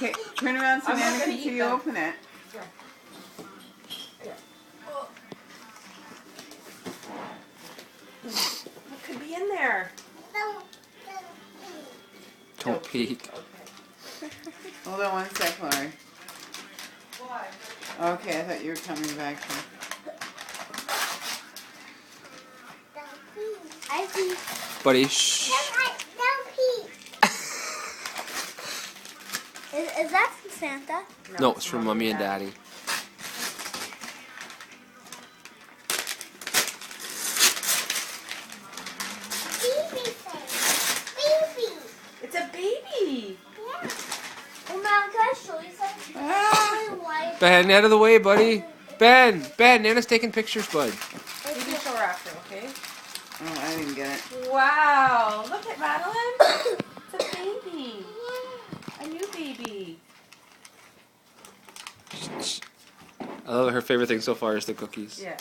Okay, turn around so I'm not Nana gonna can see eat you them. open it. What could be in there? Don't peek. Okay. Hold on one sec, Laurie. Why? Okay, I thought you were coming back here. I see. Buddy, shh. Is that from Santa? No, it's from Mommy and Daddy. Baby. It's a baby. Yeah. Oh, Mom, can I show you something? Ah! Ben, out of the way, buddy. Ben, Nana's taking pictures, bud. Maybe show her after, okay? Oh, I didn't get it. Wow. Look at Madeline. It's a baby. A new baby. I love her favorite thing so far is the cookies. Yeah.